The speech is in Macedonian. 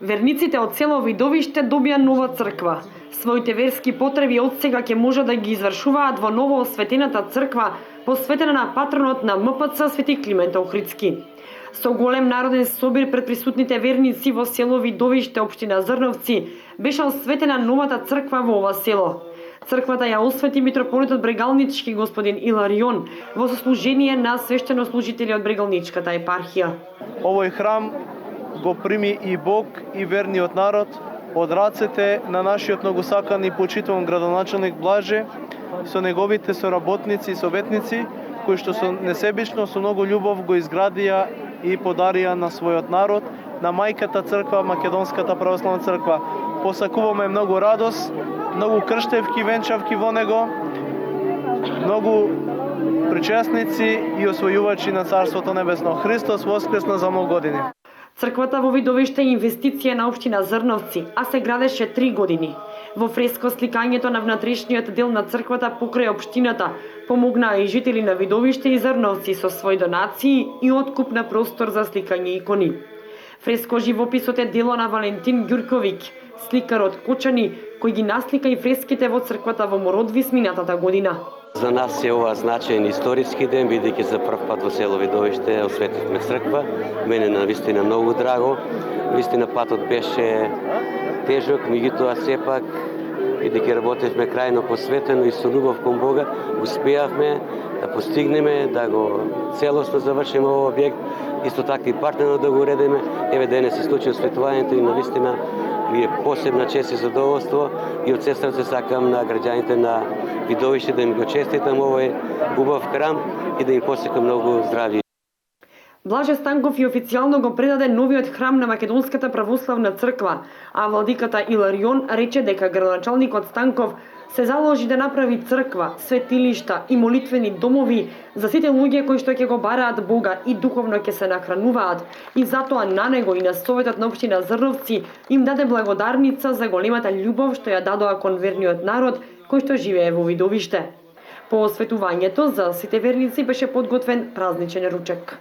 Верниците од село Видовиште добија нова црква. Своите верски потреби од сега ќе може да ги извршуваат во ново осветената црква, посветена на патронот на МПЦ Свети Климент Охридски. Со голем народен собир пред присутните верници во село Видовиште, општина Зрновци, беше осветена новата црква во ова село. Црквата ја освети митрополитот Брегалнички господин Иларион во сослужение на свештенослужители од Брегалничката епархија. Овој храм го прими и Бог и верниот народ од рацете на нашиот многосакан и почитуван градоначелник Блаже со неговите соработници и советници, кои што со несебично, со многу љубов го изградија и подарија на својот народ, на мајката црква, Македонската православна црква. Посакуваме многу радост, многу крштевки, венчавки во него, многу причесници и освојувачи на Царството Небесно. Христос воскресна за многу години. Црквата во Видовиште е инвестиција на општина Зрновци, а се градеше 3 години. Во фреско сликањето на внатрешниот дел на црквата покрај општината помогнаа и жители на Видовиште и Зрновци со своји донации и откуп на простор за сликање икони. Фреско живописот е дело на Валентин Ѓурковиќ, сликар од Кочани, кој ги наслика и фреските во црквата во Мородвис минатата година. За нас е ова значаен историски ден, бидејќи за прв пат во село Видовиште осветивме црква. Мене навистина многу драго. Вистина патот беше тежок, меѓутоа сепак, бидејќи работевме крајно посветено и со љубов кон Бога, успеавме да постигнеме, да го целосно завршиме овој објект, исто така и партнерно да го уредиме. Еве денес се случи осветувањето и навистина ми е посебна чест и задоволство и од се срце сакам на граѓаните на Видовиште да им го честитам овој убав храм и да им посекам многу здравје. Блаже Станков и официјално го предаде новиот храм на Македонската православна црква, а владиката Иларион рече дека градоначалникот Станков се заложи да направи црква, светилишта и молитвени домови за сите луѓе кои што ќе го бараат Бога и духовно ќе се нахрануваат, и затоа на него и на Советот на општина Зрновци им даде благодарница за големата љубов што ја дадоа кон верниот народ кој што живее во Видовиште. По осветувањето за сите верници беше подготвен празничен ручек.